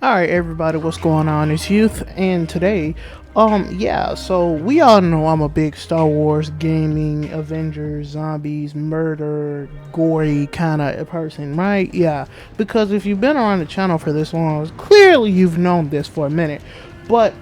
All right, everybody, what's going on? It's Youth, and today, so we all know I'm a big Star Wars gaming, Avengers, zombies, murder, gory kind of person, right? Yeah, because if you've been around the channel for this long, clearly you've known this for a minute. But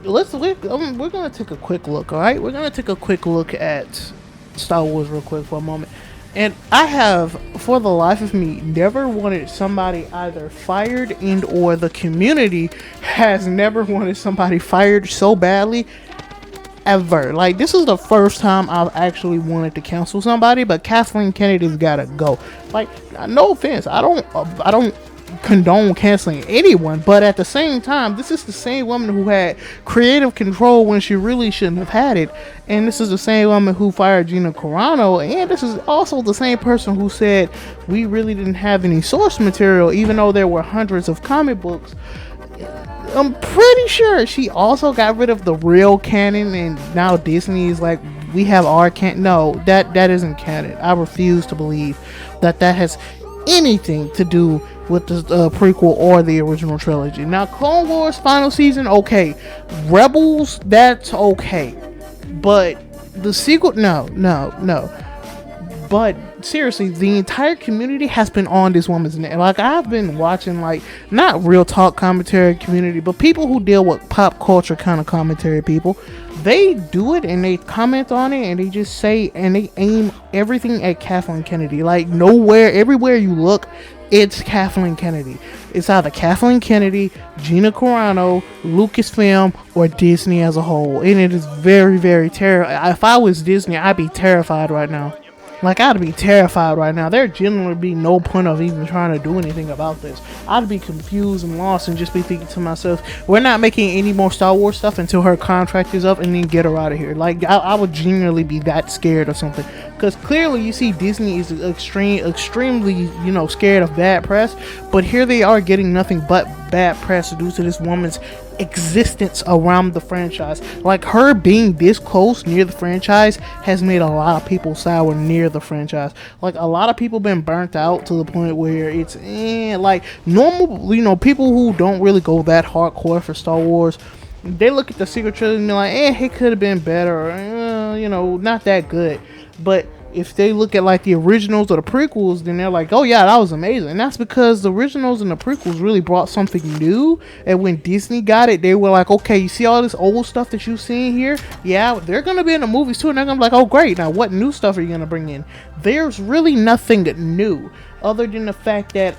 we're gonna take a quick look. All right, we're gonna take a quick look at Star Wars real quick for a moment. And I have, for the life of me, never wanted somebody either fired and or the community has never wanted somebody fired so badly ever. Like, this is the first time I've actually wanted to cancel somebody, but Kathleen Kennedy's gotta go. Like, no offense, I don't condone canceling anyone, but at the same time, this is the same woman who had creative control when she really shouldn't have had it, and this is the same woman who fired Gina Carano, and this is also the same person who said we really didn't have any source material, even though there were hundreds of comic books. I'm pretty sure she also got rid of the real canon, and now Disney is like, we have our canon. No, that isn't canon. I refuse to believe that has anything to do with the prequel or the original trilogy. Now, Clone Wars final season, okay. Rebels, that's okay. But the sequel, no, no, no. But seriously, the entire community has been on this woman's neck. Like, I've been watching, like, not real talk commentary community, but people who deal with pop culture kind of commentary people. They do it and they comment on it and they just say and they aim everything at Kathleen Kennedy. Like, nowhere, everywhere you look, it's Kathleen Kennedy. It's either Kathleen Kennedy, Gina Carano, Lucasfilm, or Disney as a whole. And it is very, very terrible. If I was Disney, I'd be terrified right now. Like, I'd be terrified right now. There generally be no point of even trying to do anything about this. I'd be confused and lost and just be thinking to myself, we're not making any more Star Wars stuff until her contract is up, and then get her out of here. Like, I would genuinely be that scared or something. Because clearly you see Disney is extremely, scared of bad press. But here they are getting nothing but bad press due to this woman's existence around the franchise. Like, her being this close near the franchise has made a lot of people sour near the franchise. Like, a lot of people been burnt out to the point where it's like normal, people who don't really go that hardcore for Star Wars, they look at the Secret Trilogy and they're like, it could have been better, or, not that good. But if they look at like the originals or the prequels, then they're like, oh yeah, that was amazing. And that's because the originals and the prequels really brought something new. And when Disney got it, they were like, okay, you see all this old stuff that you've seen here? Yeah, they're going to be in the movies too. And they're going to be like, oh great, now what new stuff are you going to bring in? There's really nothing new other than the fact that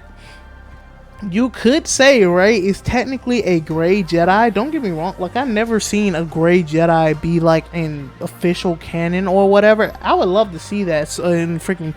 you could say, right, it's technically a gray Jedi. Don't get me wrong, like, I've never seen a gray Jedi be like in official canon or whatever. I would love to see that in freaking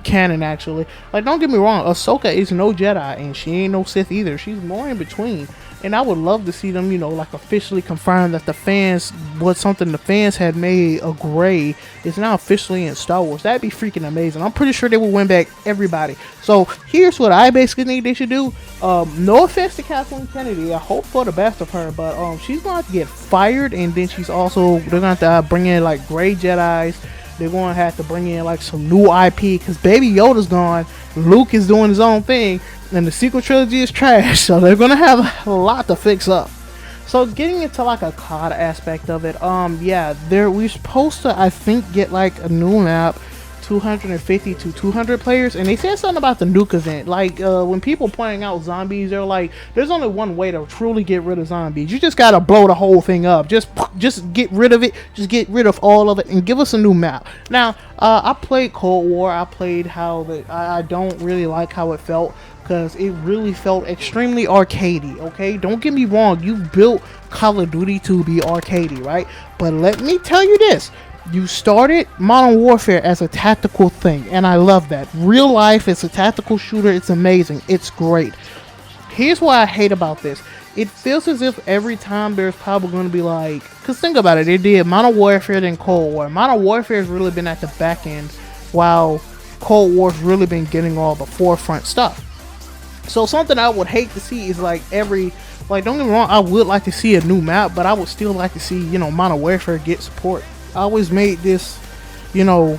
canon, actually. Like, don't get me wrong, Ahsoka is no Jedi and she ain't no Sith either. She's more in between. And I would love to see them, like, officially confirm that the fans, something the fans had made a gray, is now officially in Star Wars. That'd be freaking amazing. I'm pretty sure they will win back everybody. So here's what I basically think they should do. No offense to Kathleen Kennedy, I hope for the best of her, but she's going to get fired, and then they're going to have to bring in like gray Jedis. They're going to have to bring in like some new IP because Baby Yoda's gone. Luke is doing his own thing, and the sequel trilogy is trash. So they're going to have a lot to fix up. So getting into like a COD aspect of it, we're supposed to, I think, get like a new map, 250 to 200 players, and they said something about the nuke event. Like, when people pointing out zombies, they're like, there's only one way to truly get rid of zombies. You just gotta blow the whole thing up. Just get rid of it. Just get rid of all of it and give us a new map. Now, I played Cold War. I played I don't really like how it felt, because it really felt extremely arcadey. Okay, don't get me wrong, you built Call of Duty to be arcadey, right? But let me tell you this, you started Modern Warfare as a tactical thing, and I love that. Real life, it's a tactical shooter, it's amazing, it's great. Here's what I hate about this. It feels as if every time there's probably going to be like, because think about it, they did Modern Warfare then Cold War. Modern Warfare has really been at the back end, while Cold War's really been getting all the forefront stuff. So something I would hate to see is like don't get me wrong, I would like to see a new map, but I would still like to see, Modern Warfare get support. I always made this, so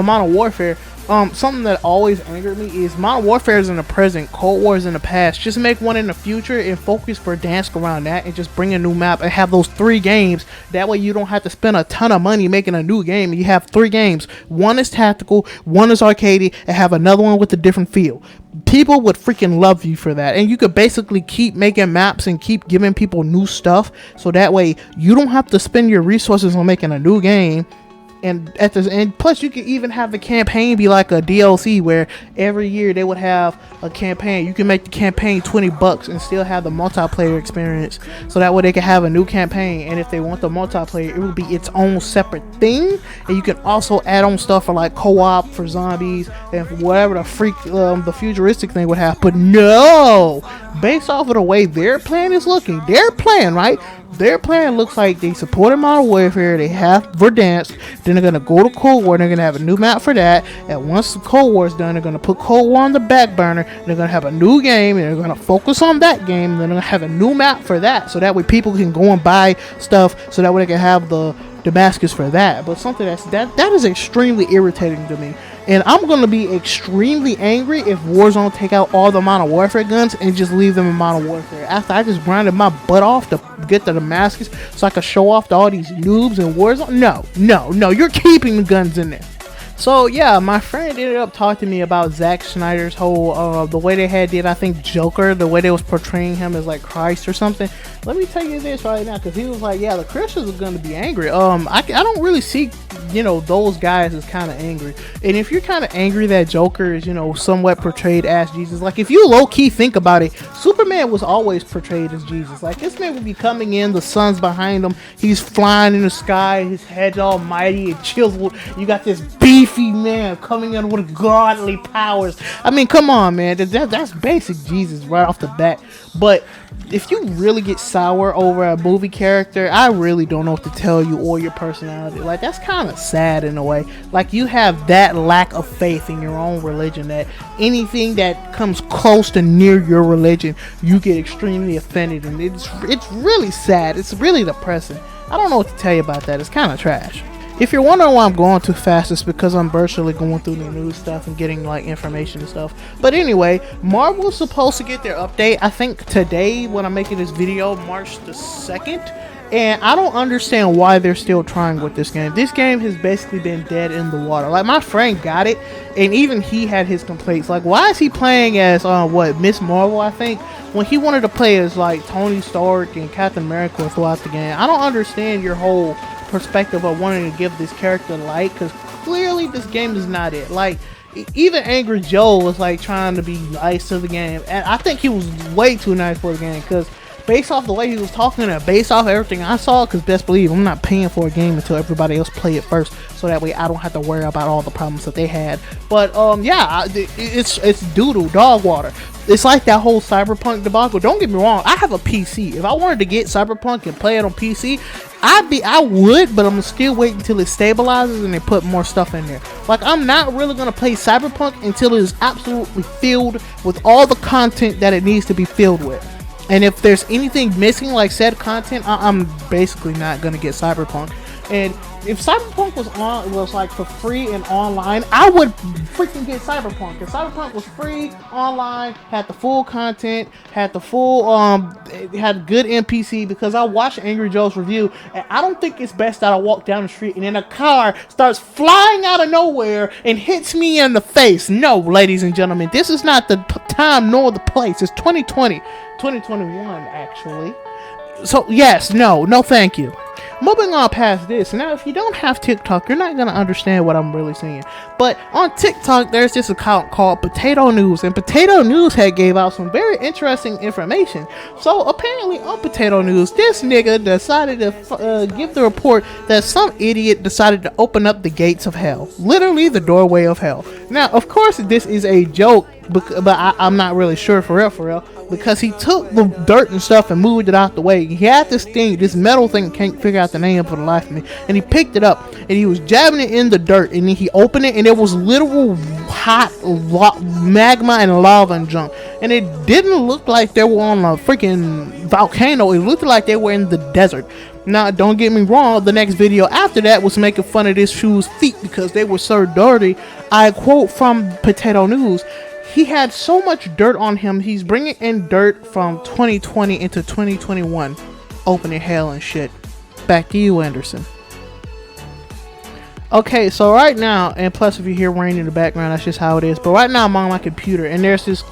Modern Warfare, Something that always angered me is Modern Warfare is in the present, Cold War is in the past. Just make one in the future and focus for Verdansk around that, and just bring a new map and have those 3 games. That way you don't have to spend a ton of money making a new game. You have 3 games. One is tactical, one is arcade, and have another one with a different feel. People would freaking love you for that, and you could basically keep making maps and keep giving people new stuff, so that way you don't have to spend your resources on making a new game. And at the end, plus you could even have the campaign be like a DLC where every year they would have a campaign. You can make the campaign $20 and still have the multiplayer experience, so that way they can have a new campaign. And if they want the multiplayer, it will be its own separate thing. And you can also add on stuff for like co-op for zombies and whatever the freak the futuristic thing would have. But no, based off of the way their plan is looking, their plan, right? Their plan looks like they supported Modern Warfare, they have Verdansk, then they're going to go to Cold War, they're going to have a new map for that, and once the Cold War is done, they're going to put Cold War on the back burner, they're going to have a new game, and they're going to focus on that game, and then they're going to have a new map for that, so that way people can go and buy stuff, so that way they can have the Damascus for that. But something that is extremely irritating to me. And I'm going to be extremely angry if Warzone take out all the Modern Warfare guns and just leave them in Modern Warfare. After I just grinded my butt off to get the Damascus so I could show off to all these noobs in Warzone. No, you're keeping the guns in there. So yeah, my friend ended up talking to me about Zack Snyder's whole the way they did I think Joker, the way they was portraying him as like Christ or something. Let me tell you this right now, because he was like, yeah, the Christians are going to be angry. I don't really see, those guys as kind of angry. And if you're kind of angry that Joker is, somewhat portrayed as Jesus, like if you low-key think about it, Superman was always portrayed as Jesus. Like this man would be coming in, the sun's behind him, he's flying in the sky, his head's almighty and chiseled. You got this beefy man coming in with godly powers. I mean, come on, man, that's basic Jesus right off the bat. But if you really get sour over a movie character, I really don't know what to tell you, or your personality. Like, that's kind of sad in a way. Like, you have that lack of faith in your own religion that anything that comes close to near your religion, you get extremely offended, and it's really sad. It's really depressing. I don't know what to tell you about that. It's kind of trash. If you're wondering why I'm going too fast, it's because I'm virtually going through the news stuff and getting like information and stuff. But anyway, Marvel's supposed to get their update, I think today when I'm making this video, March the 2nd. And I don't understand why they're still trying with this game. This game has basically been dead in the water. Like, my friend got it, and even he had his complaints. Like, why is he playing as, Miss Marvel, I think, when he wanted to play as, like, Tony Stark and Captain America throughout the game? I don't understand your whole perspective of wanting to give this character light, because clearly this game is not it. Like, even Angry Joe was, like, trying to be nice to the game, and I think he was way too nice for the game, because based off the way he was talking and based off everything I saw, because best believe I'm not paying for a game until everybody else play it first, so that way I don't have to worry about all the problems that they had. But yeah, it's doodle dog water. It's like that whole Cyberpunk debacle. Don't get me wrong, I have a PC. If I wanted to get Cyberpunk and play it on PC, I would, but I'm still waiting until it stabilizes and they put more stuff in there. Like, I'm not really gonna play Cyberpunk until it is absolutely filled with all the content that it needs to be filled with. And if there's anything missing like said content, I'm basically not gonna get Cyberpunk. And if Cyberpunk was like for free and online, I would freaking get Cyberpunk. If Cyberpunk was free online, had the full content, had the full it had good NPC, because I watched Angry Joe's review, and I don't think it's best that I walk down the street and then a car starts flying out of nowhere and hits me in the face. No, ladies and gentlemen, this is not the time nor the place. It's 2020, 2021 actually. So yes, no thank you. Moving on past this, now if you don't have TikTok, you're not going to understand what I'm really saying. But on TikTok, there's this account called Potato News, and Potato News had gave out some very interesting information. So apparently on Potato News, this nigga decided to give the report that some idiot decided to open up the gates of hell. Literally the doorway of hell. Now, of course, this is a joke, but I'm not really sure for real, because he took the dirt and stuff and moved it out the way. He had this metal thing, can't figure out the name for the life of me, and he picked it up and he was jabbing it in the dirt, and then he opened it and there was literal hot magma and lava and junk, and it didn't look like they were on a freaking volcano. It looked like they were in the desert. Now, don't get me wrong, the next video after that was making fun of this shoe's feet because they were so dirty. I quote from Potato News, he had so much dirt on him, he's bringing in dirt from 2020 into 2021. Opening hell and shit. Back to you, Anderson. Okay, so right now, and plus if you hear rain in the background, that's just how it is. But right now I'm on my computer, and there's this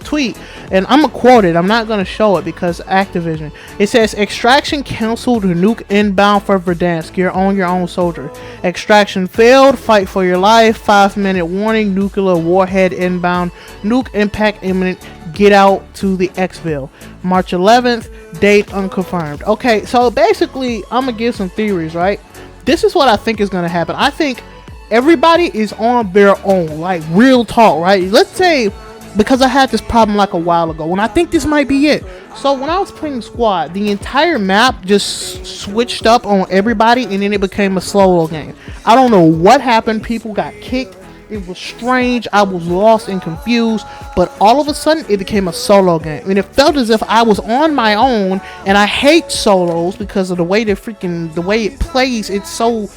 tweet, and I'm gonna quote it. I'm not gonna show it because Activision. It says, "Extraction canceled nuke inbound for Verdansk. You're on your own, soldier. Extraction failed. Fight for your life. 5-minute warning. Nuclear warhead inbound. Nuke impact imminent. Get out to the Xville. March 11th. Date unconfirmed." Okay, so basically, I'm gonna give some theories, right? This is what I think is going to happen. I think everybody is on their own, like real talk, right? Let's say, because I had this problem like a while ago, and I think this might be it. So when I was playing squad, the entire map just switched up on everybody, and then it became a solo game. I don't know what happened. People got kicked. It was strange. I was lost and confused, but all of a sudden it became a solo game, and it felt as if I was on my own. And I hate solos because of the way the way it plays. It's so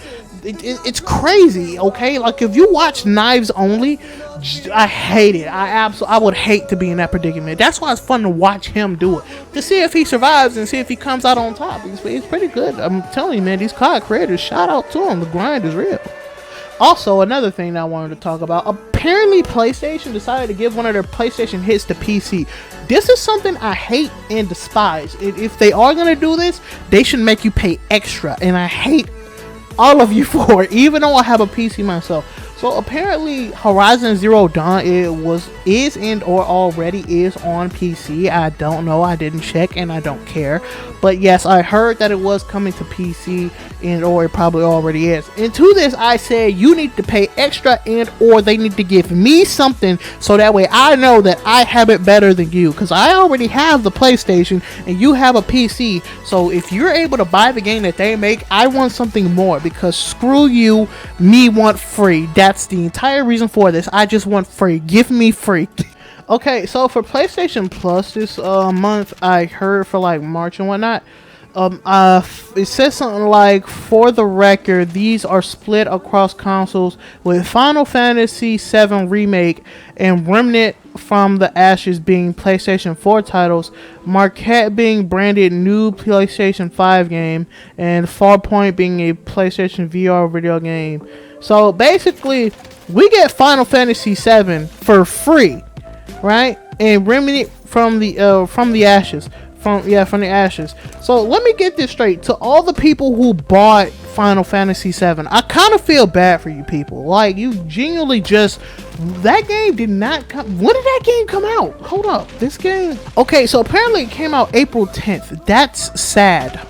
it's crazy. Okay, like if you watch Knives Only, I hate it. I would hate to be in that predicament. That's why it's fun to watch him do it, to see if he survives and see if he comes out on top. It's pretty good. I'm telling you, man, these COD creators, shout out to them. The grind is real. Also, another thing that I wanted to talk about, apparently PlayStation decided to give one of their PlayStation hits to PC. This is something I hate and despise. If they are going to do this, they should make you pay extra, and I hate all of you for it, even though I have a PC myself. So apparently Horizon Zero Dawn is and or already is on PC. I don't know, I didn't check, and I don't care. But yes, I heard that it was coming to PC, and or it probably already is. And to this I say, you need to pay extra, and or they need to give me something so that way I know that I have it better than you, because I already have the PlayStation and you have a PC. So if you're able to buy the game that they make, I want something more, because screw you, me want free. That's the entire reason for this. I just want free. Give me free. Okay, so for PlayStation Plus this month, I heard for like March and whatnot, it says something like, for the record, these are split across consoles, with Final Fantasy VII Remake and Remnant from the Ashes being PlayStation 4 titles, Marquette being branded new PlayStation 5 game, and Farpoint being a PlayStation VR video game. So basically, we get Final Fantasy VII for free, right? And Remnant from the Ashes. From the Ashes. So let me get this straight. To all the people who bought Final Fantasy VII, I kind of feel bad for you people. Like, you genuinely just... That game did not come... When did that game come out? Hold up. This game... Okay, so apparently it came out April 10th. That's sad.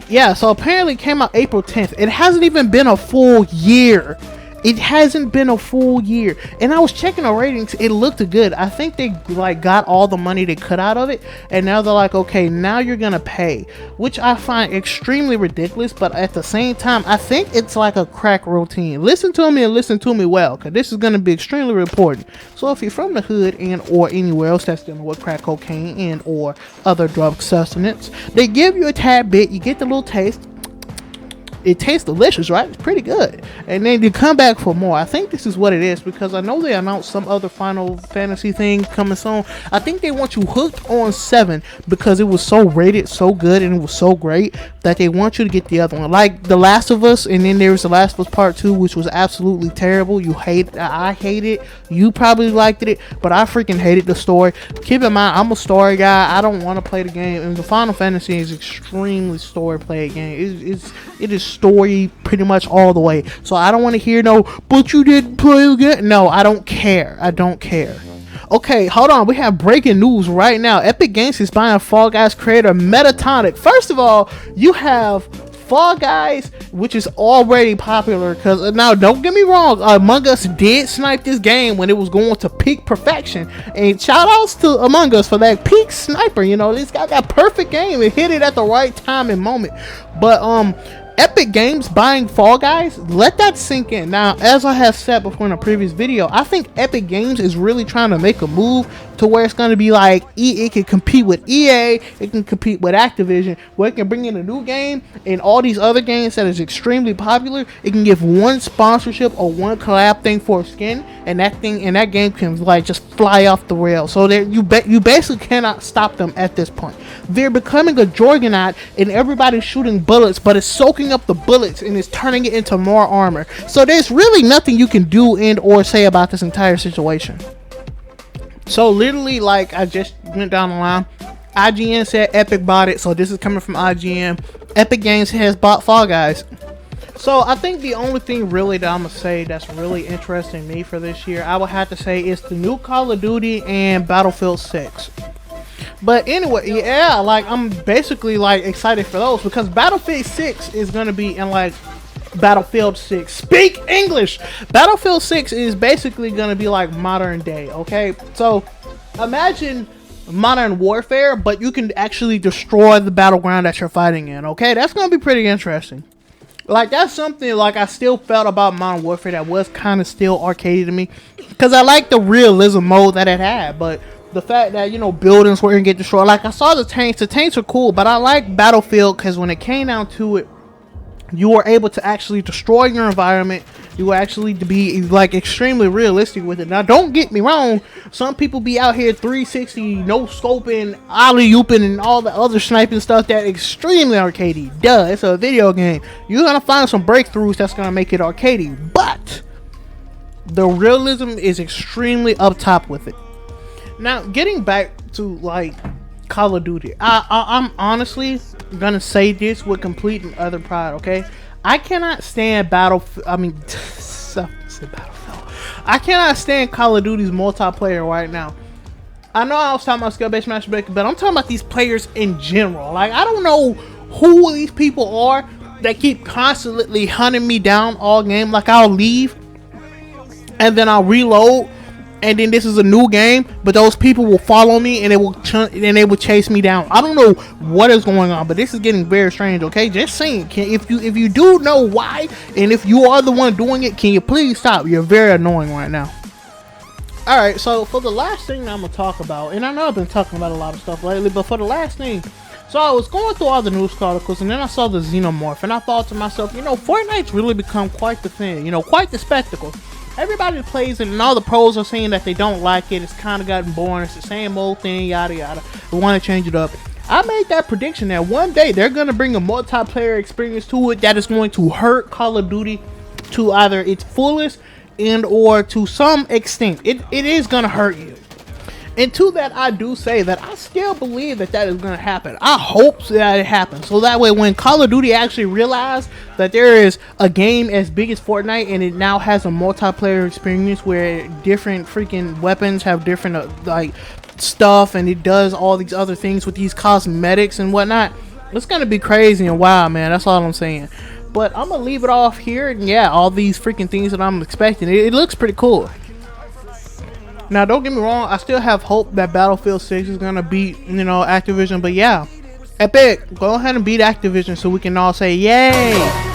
Yeah, so apparently it came out April 10th. It hasn't even been a full year. It hasn't been a full year, and I was checking the ratings. It looked good. I think they like got all the money they cut out of it, and now they're like, okay, now you're gonna pay, which I find extremely ridiculous. But at the same time, I think it's like a crack routine. Listen to me and listen to me well, because this is gonna be extremely important. So if you're from the hood and or anywhere else that's dealing with crack cocaine and or other drug sustenance, they give you a tad bit. You get the little taste. It tastes delicious, right? It's pretty good. And then you come back for more. I think this is what it is, because I know they announced some other Final Fantasy thing coming soon. I think they want you hooked on 7 because it was so rated, so good, and it was so great that they want you to get the other one. Like The Last of Us, and then there was The Last of Us Part 2, which was absolutely terrible. I hate it. You probably liked it, but I freaking hated the story. Keep in mind, I'm a story guy. I don't want to play the game. And the Final Fantasy is extremely story play game. It is story pretty much all the way. So I don't want to hear no, but you didn't play again. No, I don't care. I don't care. Okay, hold on. We have breaking news right now. Epic Games is buying Fall Guys creator Metatonic. First of all, you have Fall Guys, which is already popular, because now don't get me wrong, Among Us did snipe this game when it was going to peak perfection, and shout outs to Among Us for that peak sniper. You know, this guy got perfect game and hit it at the right time and moment. But Epic Games buying Fall Guys, let that sink in. Now, as I have said before in a previous video, I think Epic Games is really trying to make a move to where it's gonna be like it can compete with EA, it can compete with Activision, where it can bring in a new game and all these other games that is extremely popular. It can give one sponsorship or one collab thing for a skin, and that game can like just fly off the rails. So there you basically cannot stop them at this point. They're becoming a juggernaut, and everybody's shooting bullets, but it's soaking up the bullets and it's turning it into more armor. So there's really nothing you can do and or say about this entire situation. So literally, like, I just went down the line. IGN said Epic bought it, so this is coming from IGN. Epic Games has bought Fall Guys. So I think the only thing really that I'm gonna say that's really interesting me for this year, I would have to say, is the new Call of Duty and Battlefield 6. But anyway, yeah, like, I'm basically like excited for those, because Battlefield 6 is gonna be in like Battlefield 6. Speak English! Battlefield 6 is basically gonna be like modern day, okay? So imagine Modern Warfare, but you can actually destroy the battleground that you're fighting in, okay? That's gonna be pretty interesting. Like, that's something like I still felt about Modern Warfare that was kind of still arcadey to me, because I like the realism mode that it had. But the fact that, you know, buildings were gonna get destroyed, like, I saw the tanks are cool, but I like Battlefield because when it came down to it, you were able to actually destroy your environment. You were actually to be like extremely realistic with it. Now, don't get me wrong, some people be out here 360, no scoping, alley-ooping, and all the other sniping stuff that extremely arcadey. Duh, it's a video game. You're gonna find some breakthroughs that's gonna make it arcadey, but the realism is extremely up top with it. Now, getting back to like Call of Duty, I'm honestly gonna say this with complete and utter pride, okay? I cannot stand Battlefield. I cannot stand Call of Duty's multiplayer right now. I know I was talking about skill-based matchmaking, but I'm talking about these players in general. Like, I don't know who these people are that keep constantly hunting me down all game. Like, I'll leave and then I'll reload, and then this is a new game, but those people will follow me and they will chase me down. I don't know what is going on, but this is getting very strange, okay? Just saying, if you do know why, and if you are the one doing it, can you please stop? You're very annoying right now. Alright, so for the last thing I'm gonna talk about, and I know I've been talking about a lot of stuff lately, but for the last thing, so I was going through all the news articles, and then I saw the Xenomorph, and I thought to myself, you know, Fortnite's really become quite the thing, you know, quite the spectacle. Everybody plays it, and all the pros are saying that they don't like it. It's kind of gotten boring. It's the same old thing, yada yada. They want to change it up. I made that prediction that one day they're going to bring a multiplayer experience to it that is going to hurt Call of Duty to either its fullest and or to some extent. It is going to hurt you. And to that, I do say that I still believe that is going to happen. I hope that it happens. So that way, when Call of Duty actually realize that there is a game as big as Fortnite, and it now has a multiplayer experience where different freaking weapons have different like stuff, and it does all these other things with these cosmetics and whatnot, it's going to be crazy and wild, man. That's all I'm saying. But I'm going to leave it off here. And yeah, all these freaking things that I'm expecting, it looks pretty cool. Now, don't get me wrong, I still have hope that Battlefield 6 is going to beat, you know, Activision. But yeah, Epic, go ahead and beat Activision so we can all say, yay!